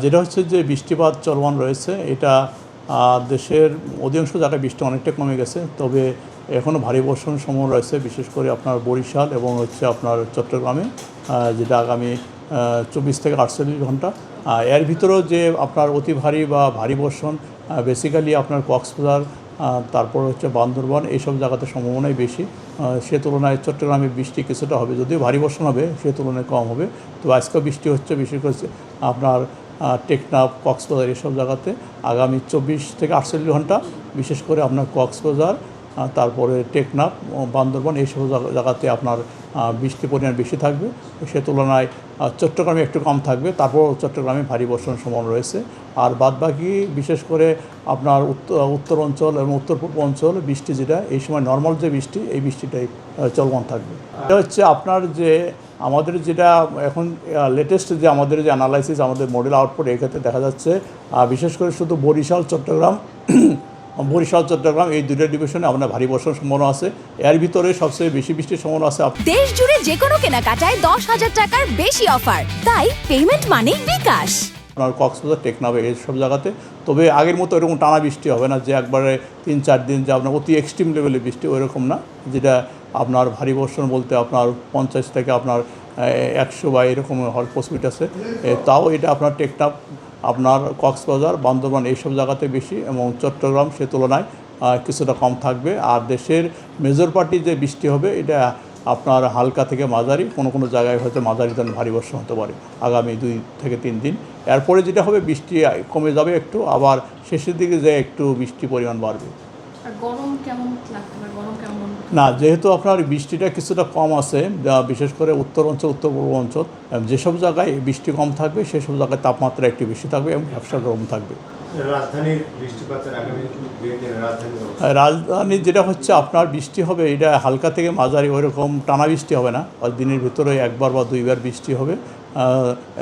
যেটা হচ্ছে যে বৃষ্টিপাত চলমান রয়েছে, এটা দেশের অধিকাংশ জায়গায় বৃষ্টি অনেকটা কমে গেছে, তবে এখনও ভারী বর্ষণের সম্ভাবনা রয়েছে, বিশেষ করে আপনার বরিশাল এবং হচ্ছে আপনার চট্টগ্রামে, যেটা আগামী 24 থেকে 48 ঘন্টা। এর ভিতরেও যে আপনার অতি ভারী বা ভারী বর্ষণ বেসিক্যালি আপনার কক্সবাজার, তারপর হচ্ছে বান্দরবান, এইসব জায়গাতে সম্ভাবনাই বেশি। সে তুলনায় চট্টগ্রামে বৃষ্টি কিছুটা হবে, যদিও ভারী বর্ষণ হবে সে তুলনায় কম হবে। তো আজকেও বৃষ্টি হচ্ছে, বিশেষ করে আপনার টেকনাফ, কক্সবাজার এসব জায়গাতে আগামী 24 থেকে 48 ঘন্টা, বিশেষ করে আপনার কক্সবাজার, তারপরে টেকনাফ, বান্দরবান এইসব জায়গাতে আপনার বৃষ্টির পরিমাণ বেশি থাকবে। সে তুলনায় চট্টগ্রামে একটু কম থাকবে, তারপর চট্টগ্রামে ভারী বর্ষণের সম্ভাবনা রয়েছে। আর বাদবাকি বিশেষ করে আপনার উত্তর অঞ্চল এবং উত্তর পূর্ব অঞ্চল বৃষ্টি, যেটা এই সময় নর্মাল যে বৃষ্টি, এই বৃষ্টিটাই চলমান থাকবে। এটা হচ্ছে আপনার যে আমাদের যেটা এখন লেটেস্ট যে আমাদের যে অ্যানালাইসিস, আমাদের মডেল আউটপুট, এক্ষেত্রে দেখা যাচ্ছে বিশেষ করে শুধু বরিশাল চট্টগ্রাম এই দুটো ডিভিশনে আপনার ভারী বর্ষণের সম্ভাবনা আছে। এর ভিতরে সবচেয়ে বেশি বৃষ্টির সম্ভাবনা আছে দেশ জুড়ে যে কোনো কেনাকাটায় 10,000 টাকার বেশি অফার, তাই পেমেন্ট মানেই বিকাশ। আপনার কক্সবাজার, টেকনাফ এইসব জায়গাতে। তবে আগের মতো এরকম টানা বৃষ্টি হবে না, যে একবারে 3-4 দিন যে আপনার অতি এক্সট্রিম লেভেলের বৃষ্টি, ওইরকম না। যেটা আপনার ভারী বর্ষণ বলতে আপনার 50 থেকে আপনার 100 বা এরকম হওয়ার পসিবিলিটি আছে। তাও এটা আপনার টেকনাফ, আপনার কক্সবাজার, বান্দরবান এইসব জায়গাতে বেশি, এবং চট্টগ্রাম সে তুলনায় কিছুটা কম থাকবে। আর দেশের মেজর পার্টি যে বৃষ্টি হবে, এটা আপনার হালকা থেকে মাঝারি, কোনো কোনো জায়গায় হয়তো মাঝারি ধরনের ভারী বর্ষণ হতে পারে আগামী 2 থেকে 3 দিন। এরপরে যেটা হবে, বৃষ্টি কমে যাবে একটু, আবার শেষের দিকে যে একটু বৃষ্টি পরিমাণ বাড়বে। গরম কেমন লাগতে পারে? গরম কেমন? না, যেহেতু আপনার বৃষ্টিটা কিছুটা কম আছে, বিশেষ করে উত্তর অঞ্চল, উত্তর পূর্ব অঞ্চল, যেসব জায়গায় বৃষ্টি কম থাকবে সেসব জায়গায় তাপমাত্রা একটু বেশি থাকবে এবং ব্যবসা গরম থাকবে। রাজধানী যেটা হচ্ছে আপনার বৃষ্টি হবে, এটা হালকা থেকে মাঝারি, ওইরকম টানা বৃষ্টি হবে না। দিনের ভিতরে 1বার বা 2বার বৃষ্টি হবে,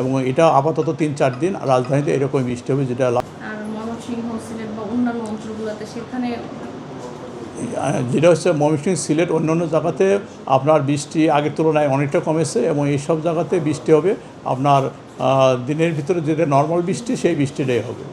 এবং এটা আপাতত 3-4 দিন রাজধানীতে এরকম বৃষ্টি হবে। যেটা ময়মনসিংহ, সিলেট বা অন্যান্য অঞ্চলগুলোতে, সেখানে যেটা হচ্ছে ময়মনসিংহ, সিলেট, অন্যান্য জায়গাতে আপনার বৃষ্টি আগের তুলনায় অনেকটা কমেছে, এবং এইসব জায়গাতে বৃষ্টি হবে আপনার দিনের ভিতরে যেটা নর্মাল বৃষ্টি, সেই বৃষ্টিটাই হবে।